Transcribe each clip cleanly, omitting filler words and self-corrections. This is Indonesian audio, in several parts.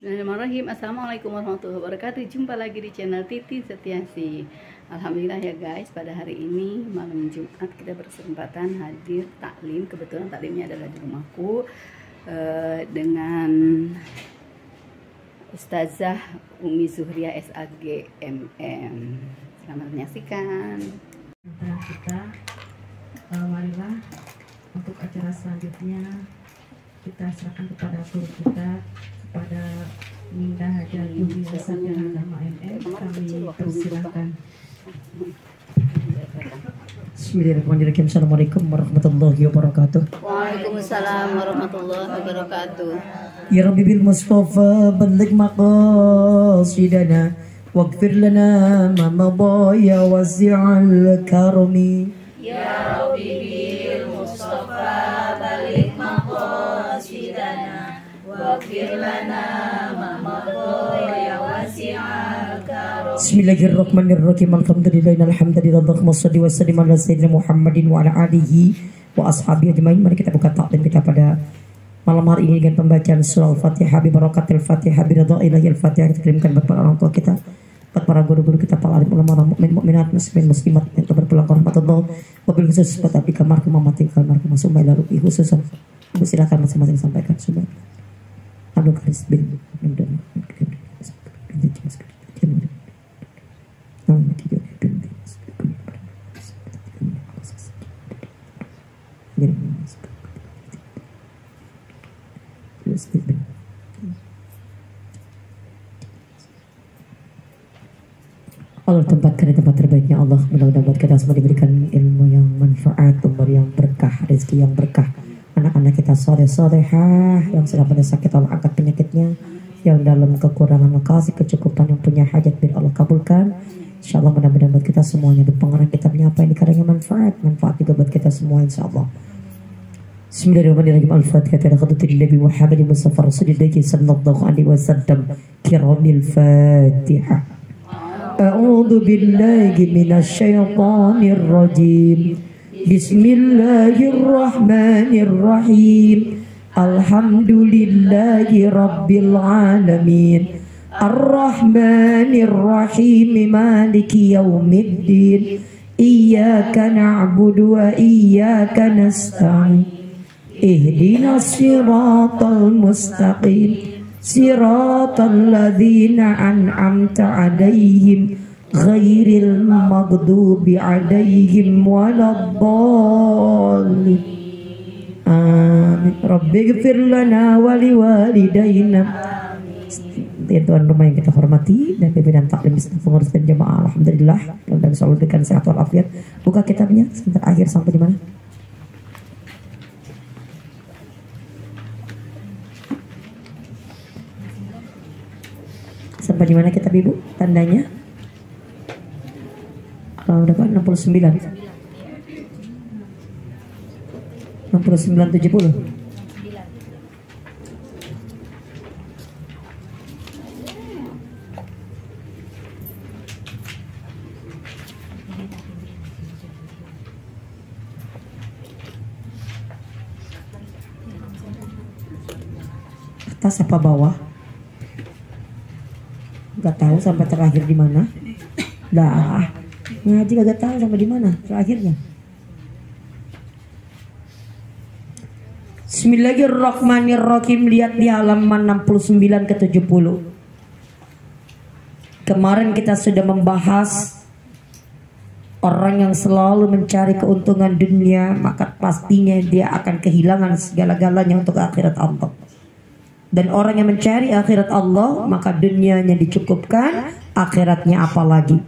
Bismillahirrahmanirrahim. Assalamualaikum warahmatullahi wabarakatuh. Jumpa lagi di channel Titi Setiasi. Alhamdulillah ya guys, pada hari ini malam Jumat kita berkesempatan hadir taklim. Kebetulan taklimnya adalah di rumahku dengan Ustazah Umi Zuhria SAG MM. Selamat menyaksikan. Kita marilah untuk acara selanjutnya kita serahkan kepada guru kita, kepada Minda Hajar Budi Hasanah Agama MM. Kami persilahkan. Bismillahirrahmanirrahim. Assalamualaikum warahmatullahi wabarakatuh. Waalaikumsalam warahmatullahi wabarakatuh. Ya Rabbi bil Mustafa balligh maqasidana waghfir lana ma madha ya wasi'al karami. Ya Rabbi bil Mustafa balik maqasidana waghfir lana ma madha ya wasi'al karam. Bismillahirrahmanirrahim. Alhamdulillah wassalatu wassalamu ala sayyidina Muhammadin wa ala alihi wa ashabihi ajmain. Mari kita buka taklim kita pada malam hari ini dengan pembacaan surah Al-Fatihah bi barakatil Fatihah bi ridha ilahil Fatihah. Kita kirimkan buat para orang tua kita, buat para guru-guru kita, para alim ulama, mukmin mukminat, muslimin muslimat yang telah berpulang ke rahmatullah. Wabil khusus buat abdi kamar kemamati kamar kemasuk ila rubi khususan. Silakan masing-masing sampaikan sudah. Anu karis bin Allah tempatkan di tempat terbaiknya. Allah mudah-mudahan kita semua diberikan ilmu yang manfaat, umur yang berkah, rezeki yang berkah, anak-anak kita soleh-solehah, yang sedang pada sakit Allah angkat penyakitnya, yang dalam kekurangan kasih kecukupan, yang punya hajat biar Allah kabulkan. InsyaAllah mudah-mudahan buat kita semuanya berpengaruh kitabnya apa yang dikarangnya manfaat juga buat kita semua insyaAllah. Bismillahirrahmanirrahim. Al-Fatihah. Khadatul Nabi Muhammad Mustafa Rasulullah sallallahu alaihi wasallam. Kiramil Fatihah. A'udzu billahi minasyaitonir rajim. Bismillahirrahmanirrahim. Alhamdulillahi rabbil alamin. Ar-Rahmanir Rahim. Maliki yaumiddin. Iyyaka na'budu wa iyyaka nasta'in. Ihdinas siratal mustaqim. Siratal ladzina an'amta 'alaihim ghairil maghdubi 'alaihim waladdallin. Amin. Rabbighfir lana wa liwalidayna. Tuan rumah yang kita hormati dan pimpinan taklim pengurus dan jemaah, alhamdulillah dan selalu diberikan sehat walafiat. Buka kitabnya sebentar, akhir sampai di mana? Sampai di mana kitab ibu? Tandanya? Kalau berapa? 69. 69 70. Atas apa bawah? Gak tahu sampai terakhir di mana. Dah ngaji gak tahu sampai di mana terakhirnya. Bismillahirrahmanirrahim. Lihat di halaman 69 ke 70. Kemarin kita sudah membahas orang yang selalu mencari keuntungan dunia, maka pastinya dia akan kehilangan segala-galanya untuk akhirat Allah. Dan orang yang mencari akhirat Allah, maka dunianya dicukupkan, akhiratnya apalagi.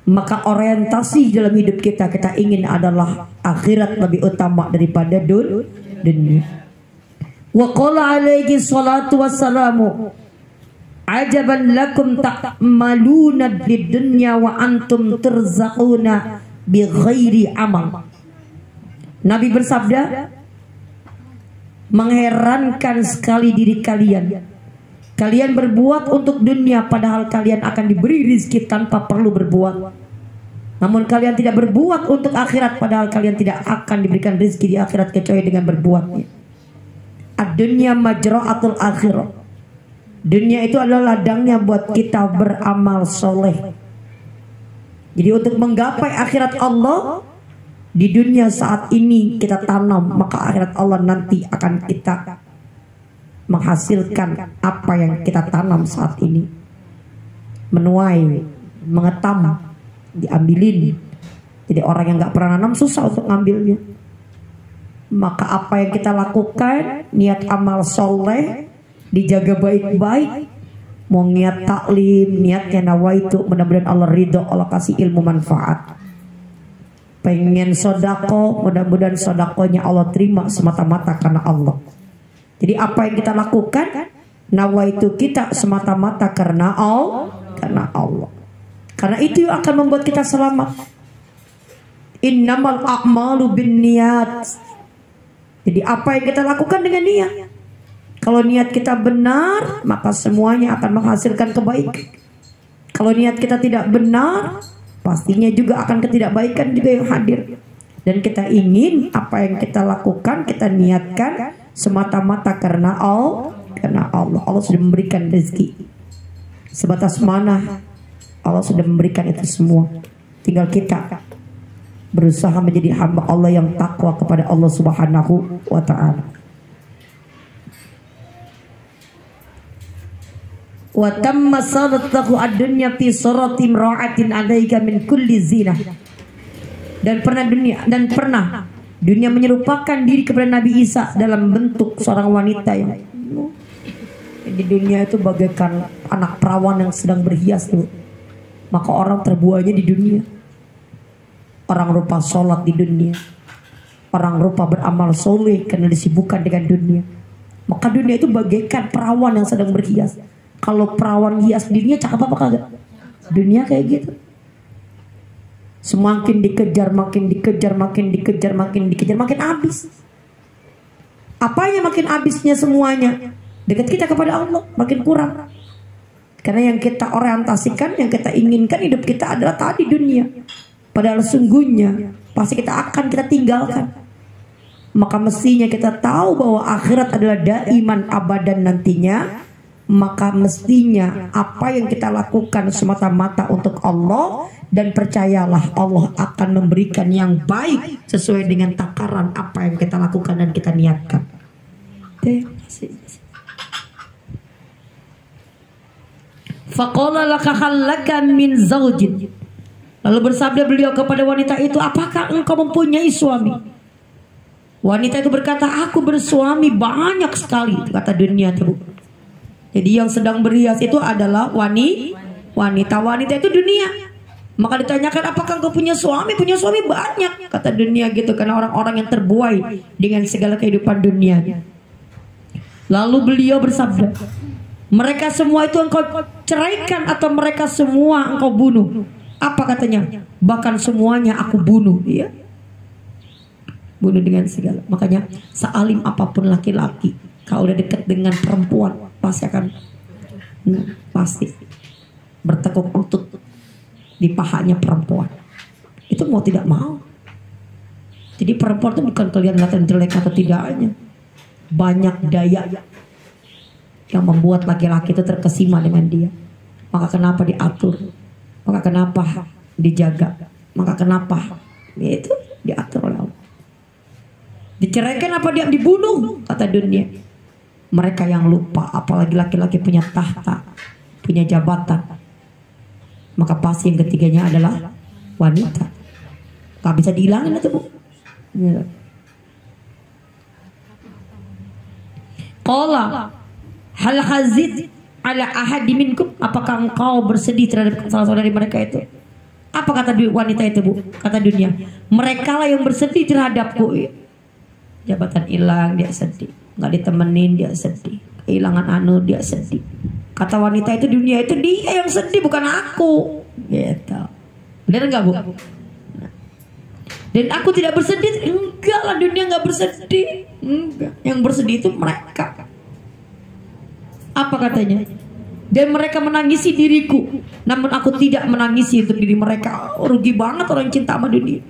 Maka orientasi dalam hidup kita ingin adalah akhirat lebih utama daripada dunia. Wa qala alaihi salatu wassalamu ajaban lakum ta'maluna lid dunya wa antum turzaquna bi ghairi amal. Nabi bersabda, mengherankan sekali diri kalian. Kalian berbuat untuk dunia padahal kalian akan diberi rizki tanpa perlu berbuat. Namun kalian tidak berbuat untuk akhirat padahal kalian tidak akan diberikan rizki di akhirat kecuali dengan berbuatnya. Ad-dunya majra'atul akhirah. Dunia itu adalah ladangnya buat kita beramal soleh. Jadi untuk menggapai akhirat Allah, di dunia saat ini kita tanam, maka akhirat Allah nanti akan kita menghasilkan apa yang kita tanam saat ini. Menuai, mengetam, diambilin. Jadi orang yang gak pernah nanam susah untuk ngambilnya. Maka apa yang kita lakukan, niat amal soleh, dijaga baik-baik. Mau niat taklim, niatnya nawaitu, mudah-mudahan Allah ridho, Allah kasih ilmu manfaat. Pengen sodako, mudah-mudahan sodakonya Allah terima semata-mata karena Allah. Jadi apa yang kita lakukan, nawaitu kita semata-mata karena Allah. Karena itu yang akan membuat kita selamat. Innamal a'malu binniyat. Jadi apa yang kita lakukan dengan niat. Kalau niat kita benar, maka semuanya akan menghasilkan kebaikan. Kalau niat kita tidak benar, pastinya juga akan ketidakbaikan juga yang hadir. Dan kita ingin apa yang kita lakukan, kita niatkan semata-mata karena Allah. Allah sudah memberikan rezeki. Sebatas mana Allah sudah memberikan itu semua. Tinggal kita berusaha menjadi hamba Allah yang takwa kepada Allah Subhanahu wa ta'ala. Wa tamma sadaqahu ad-dunya fi surati imra'atin 'alaika min kulli zinah. Dan pernah dunia menyerupakan diri kepada Nabi Isa dalam bentuk seorang wanita yang di dunia itu bagaikan anak perawan yang sedang berhias tuh. Maka orang terbuahnya di dunia. Orang rupa sholat di dunia. Orang rupa beramal soleh karena disibukkan dengan dunia. Maka dunia itu bagaikan perawan yang sedang berhias. Kalau perawan hias dirinya cakep apa kagak? Dunia kayak gitu. Semakin dikejar, makin habis. Apanya makin habisnya semuanya? Dekat kita kepada Allah makin kurang. Karena yang kita orientasikan, yang kita inginkan hidup kita adalah tadi dunia. Padahal sungguhnya pasti kita tinggalkan. Maka mestinya kita tahu bahwa akhirat adalah daiman abadan nantinya. Maka mestinya apa yang kita lakukan semata-mata untuk Allah. Dan percayalah Allah akan memberikan yang baik sesuai dengan takaran apa yang kita lakukan dan kita niatkan. Faqala laka khallaka min zaujin. Lalu bersabda beliau kepada wanita itu, apakah engkau mempunyai suami? Wanita itu berkata, aku bersuami banyak sekali. Kata dunia itu. Jadi yang sedang berhias itu adalah wanita itu dunia. Maka ditanyakan, apakah engkau punya suami? Punya suami banyak, kata dunia gitu. Karena orang-orang yang terbuai dengan segala kehidupan dunia. Lalu beliau bersabda, mereka semua itu engkau ceraikan atau mereka semua engkau bunuh? Apa katanya? Bahkan semuanya aku bunuh. Ya, bunuh dengan segala. Makanya sealim apapun laki-laki, kalau udah dekat dengan perempuan pasti akan bertekuk lutut di pahanya perempuan. Itu mau tidak mau. Jadi perempuan itu bukan kelihatan jelek atau tidaknya. Banyak daya yang membuat laki-laki itu terkesima dengan dia. Maka kenapa diatur? Maka kenapa dijaga? Maka kenapa itu diatur oleh Allah? Diceraikan apa dia dibunuh? Kata dunia. Mereka yang lupa, apalagi laki-laki punya tahta, punya jabatan. Maka pasti yang ketiganya adalah wanita. Gak bisa dihilangin itu, Bu. Qala hal hazid ala ahadi minkum, apakah engkau bersedih terhadap salah seorang dari mereka itu? Apa kata wanita itu, Bu? Kata dunia, mereka lah yang bersedih terhadapku. Jabatan hilang dia sedih, nggak ditemenin dia sedih, kehilangan dia sedih. Kata wanita itu, dunia itu dia yang sedih, bukan aku. Gitu. Benar nggak, Bu? Dan aku tidak bersedih. Enggak lah, dunia nggak bersedih. Enggak. Yang bersedih itu mereka. Apa katanya? Dan mereka menangisi diriku, namun aku tidak menangisi untuk diri mereka. Rugi banget orang yang cinta sama dunia.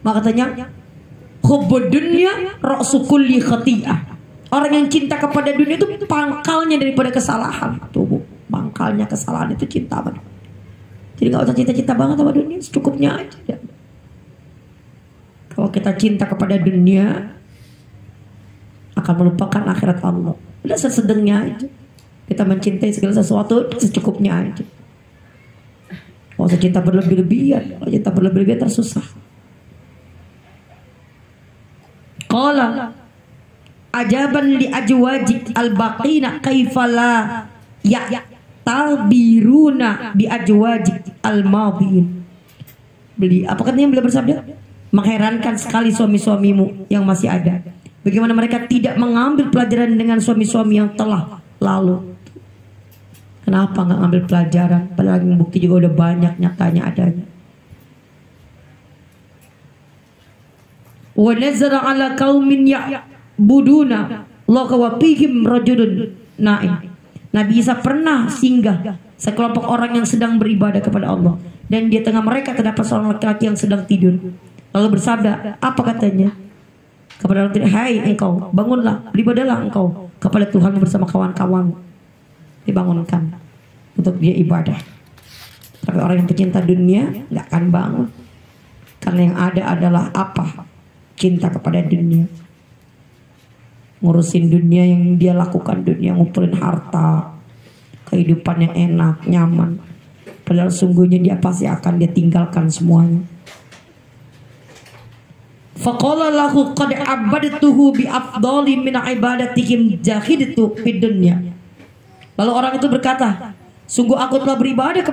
Maka katanya, hubbud dunya ra'su kulli khati'ah. Orang yang cinta kepada dunia itu pangkalnya daripada kesalahan. Tuh. akalnya kesalahan itu cinta sama dunia. Jadi nggak usah cinta-cinta banget sama dunia, secukupnya aja. Kalau kita cinta kepada dunia, akan melupakan akhirat Allah. Udah sesedengnya aja. Kita mencintai segala sesuatu secukupnya aja. Kalau cinta berlebih-lebihan, kalau cinta berlebih-lebihan tersusah. Qala ajaban li ajwajik al-baqina kaifala ya tabiruna bi ajwajik al-madin. Apa katanya beliau bersabda? Mengherankan sekali suami-suamimu yang masih ada. Bagaimana mereka tidak mengambil pelajaran dengan suami-suami yang telah lalu. Kenapa nggak ngambil pelajaran? Padahal bukti juga udah banyak nyatanya adanya. Wa nazara ala qaumin ya'buduna Allah wa fihim rajulun na'im. Nabi Isa pernah singgah sekelompok orang yang sedang beribadah kepada Allah, dan di tengah mereka terdapat seorang laki-laki yang sedang tidur. Lalu bersabda, apa katanya? Kepada orang tidur, hai engkau, bangunlah, beribadahlah engkau kepada Tuhan bersama kawan-kawan. Dibangunkan untuk dia ibadah. Tapi orang yang pecinta dunia nggak akan bangun, karena yang ada adalah apa? Cinta kepada dunia, ngurusin dunia, yang dia lakukan dunia, ngumpulin harta, kehidupan yang enak, nyaman. Padahal sungguhnya dia pasti akan dia tinggalkan semuanya. Faqala lahu qad abadtuhu bi afdali min ibadatihim jahidtu fid dunya. Lalu orang itu berkata, sungguh aku telah beribadah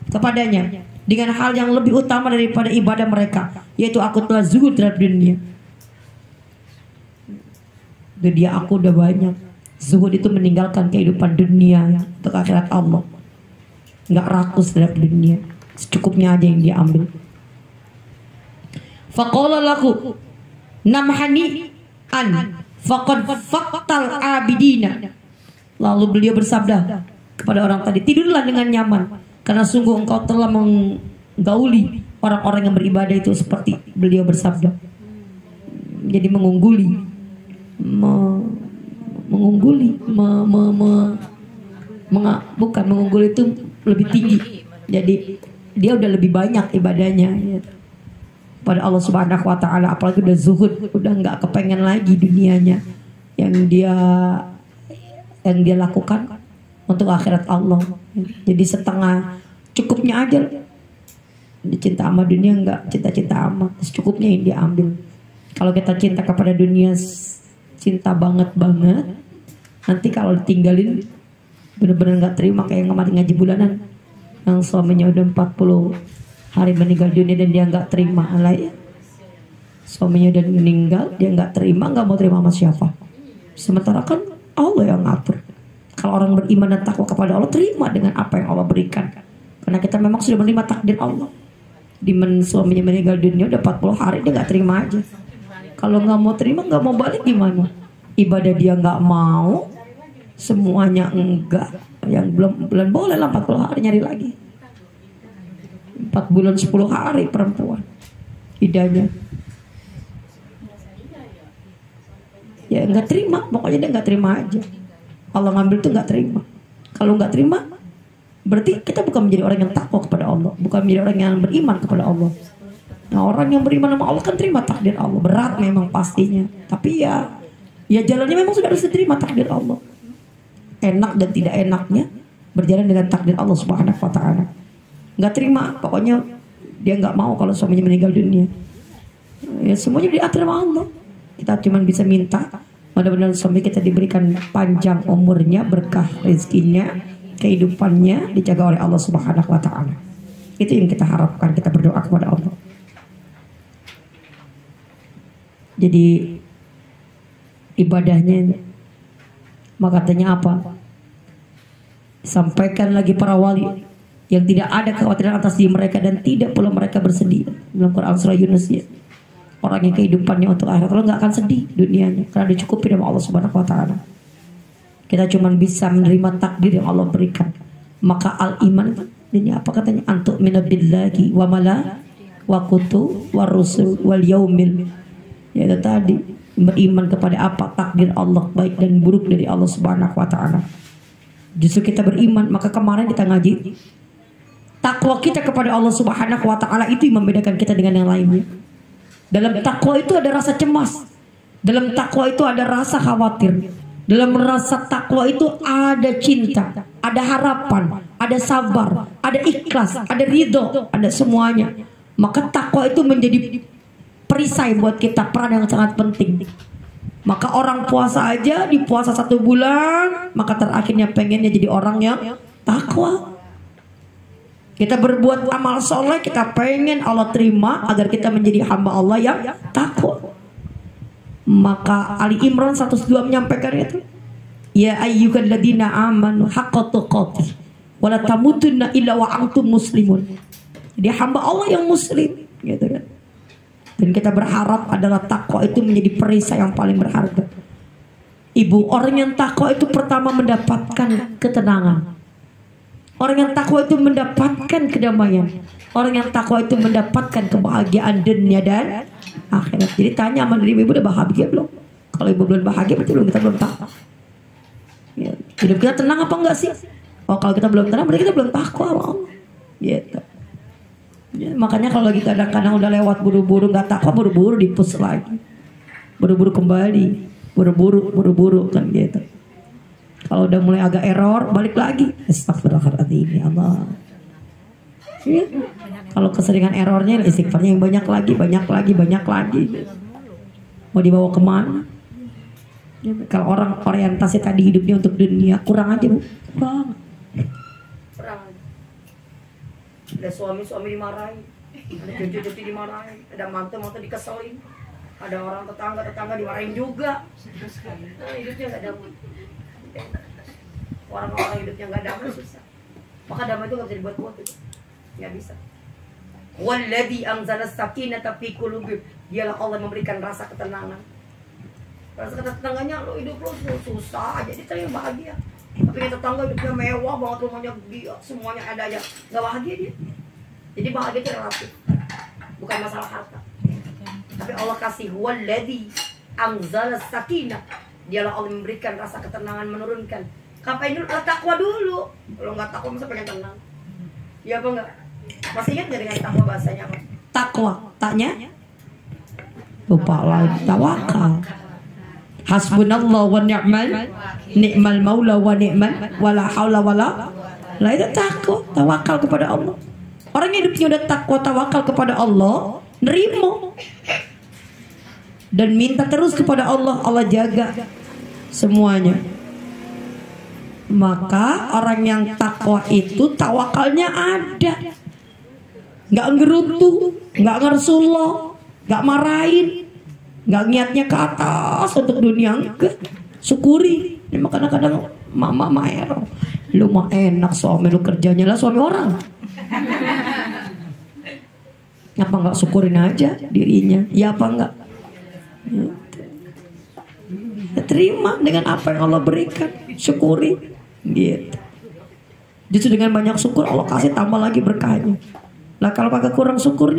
kepadanya dengan hal yang lebih utama daripada ibadah mereka, yaitu aku telah zuhud terhadap dunia. Dunia aku udah banyak. Zuhud itu meninggalkan kehidupan dunia untuk akhirat Allah. Nggak rakus terhadap dunia, secukupnya aja yang dia ambil. Faqala laku namhani an faqad faqtal abidina. Lalu beliau bersabda kepada orang tadi, tidurlah dengan nyaman, karena sungguh engkau telah menggauli orang-orang yang beribadah itu. Seperti beliau bersabda, jadi mengungguli, bukan mengungguli itu lebih tinggi. Jadi dia udah lebih banyak ibadahnya gitu pada Allah Subhanahu Wa Taala. Apalagi udah zuhud, udah nggak kepengen lagi dunianya, yang dia lakukan untuk akhirat Allah. Jadi setengah cukupnya aja. Cinta sama dunia enggak cinta-cinta amat, secukupnya yang dia ambil. Kalau kita cinta kepada dunia, cinta banget, nanti kalau ditinggalin bener-bener nggak terima. Kayak yang kemarin ngaji bulanan, yang suaminya udah 40 hari meninggal dunia dan dia nggak terima. Ya. Suaminya udah meninggal, dia nggak terima, nggak mau terima sama siapa. Sementara kan Allah yang ngatur. Kalau orang beriman dan takwa kepada Allah, terima dengan apa yang Allah berikan. Karena kita memang sudah menerima takdir Allah. Di suaminya meninggal dunia udah 40 hari, dia nggak terima aja. Kalau nggak mau terima, nggak mau balik gimana? Ibadah dia nggak mau, semuanya enggak. Yang belum boleh lah 40 hari nyari lagi. 4 bulan 10 hari perempuan idahnya. Ya nggak terima, pokoknya dia nggak terima aja. Allah ngambil tuh nggak terima. Kalau nggak terima, berarti kita bukan menjadi orang yang takwa kepada Allah, bukan menjadi orang yang beriman kepada Allah. Nah, orang yang beriman sama Allah kan terima takdir Allah. Berat memang pastinya, tapi ya jalannya memang sudah harus diterima takdir Allah. Enak dan tidak enaknya berjalan dengan takdir Allah Subhanahu Wa Taala. Nggak terima, pokoknya dia nggak mau kalau suaminya meninggal dunia. Ya semuanya diatur sama Allah. Kita cuma bisa minta mudah-mudahan suami kita diberikan panjang umurnya, berkah rezekinya, kehidupannya dijaga oleh Allah Subhanahu Wa Taala. Itu yang kita harapkan, kita berdoa kepada Allah. Jadi ibadahnya, maka katanya apa? Sampaikan lagi para wali yang tidak ada kekhawatiran atas diri mereka dan tidak pula mereka bersedih. Dalam Quran surah Yunus ya. Orang yang kehidupannya untuk akhirat Allah nggak akan sedih dunianya karena dicukupi sama Allah Subhanahu Wa Taala. Kita cuma bisa menerima takdir yang Allah berikan. Maka al iman ini apa katanya? Antuk minabillahi wa mala wa kutu wa rusul wal yaumil. Ya itu tadi, beriman kepada apa takdir Allah baik dan buruk dari Allah Subhanahu Wa Taala. Justru kita beriman. Maka kemarin kita ngaji, takwa kita kepada Allah Subhanahu wa Ta'ala itu yang membedakan kita dengan yang lainnya. Dalam takwa itu ada rasa cemas, dalam takwa itu ada rasa khawatir, dalam rasa takwa itu ada cinta, ada harapan, ada sabar, ada ikhlas, ada ridho, ada semuanya. Maka takwa itu menjadi perisai buat kita, peran yang sangat penting. Maka orang puasa aja, di puasa 1 bulan, maka terakhirnya pengennya jadi orang yang takwa. Kita berbuat amal soleh, kita pengen Allah terima agar kita menjadi hamba Allah yang takwa. Maka Ali Imran 102 menyampaikan itu, ya ayyuhalladzina amanu haqqa tuqatih wa la tamutunna illa wa antum muslimun. Dia hamba Allah yang muslim, gitu kan. Dan kita berharap adalah takwa itu menjadi perisai yang paling berharga. Ibu, orang yang takwa itu pertama mendapatkan ketenangan. Orang yang takwa itu mendapatkan kedamaian. Orang yang takwa itu mendapatkan kebahagiaan dunia dan akhirat. Jadi tanya sama diri ibu, udah bahagia belum? Kalau ibu belum bahagia berarti kita belum takwa. Ya, hidup kita tenang apa enggak sih? Oh, kalau kita belum tenang berarti kita belum takwa sama Allah. Gitu. Ya, makanya kalau lagi kadang-kadang udah lewat buru-buru nggak takwa, buru-buru dipus lagi, buru-buru kembali, buru-buru kan gitu. Kalau udah mulai agak error, balik lagi. Astagfirullahaladzim, ya Allah. Ya. Kalau keseringan errornya, istighfarnya yang banyak lagi. Mau dibawa kemana? Ya, kalau orang orientasi tadi hidupnya untuk dunia, kurang aja bu. Kurang. Ada suami dimarahin, ada cucu dimarahin, ada mantu dikeselin, ada orang tetangga dimarahin juga. Nah, hidupnya nggak damai. Orang-orang hidupnya nggak damai susah. Maka damai itu nggak bisa dibuat-buat, nggak bisa. Walladzi anzala sakinata fi qulubi, dialah Allah memberikan rasa ketenangan. Rasa ketenangannya lo hidup lo susah aja, dia yang bahagia. Tapi yang tetangga hidupnya mewah banget, rumahnya dia semuanya ada aja, nggak bahagia dia. Jadi bahagia itu relatif, bukan masalah harta. Tapi Allah kasih walladzi anzala sakinah, dialah Allah memberikan rasa ketenangan, menurunkan. Kapain dulu? Takwa dulu. Kalau nggak takwa masa pengen tenang? Iya apa enggak? Masih ingat nggak dengan takwa bahasanya apa? Takwa, taknya? Lupa lagi. Tawakal. Hasbunallah wa ni'mal maula wa ni'mal wala haula wala. Lah itu takwa, tawakal kepada Allah. Orang yang hidupnya udah takwa, tawakal kepada Allah, nerimo dan minta terus kepada Allah, Allah jaga semuanya. Maka orang yang takwa itu tawakalnya ada, nggak ngerutu, nggak ngersuloh, nggak marahin, nggak niatnya ke atas untuk dunia, enggak. Syukuri. Maka kadang-kadang mama maero, lu mah enak suami lu kerjanya lah suami orang. Apa nggak syukurin aja dirinya? Ya apa enggak? Ya, terima dengan apa yang Allah berikan, syukuri. Gitu. Justru dengan banyak syukur Allah kasih tambah lagi berkahnya. Lah kalau kagak kurang syukurnya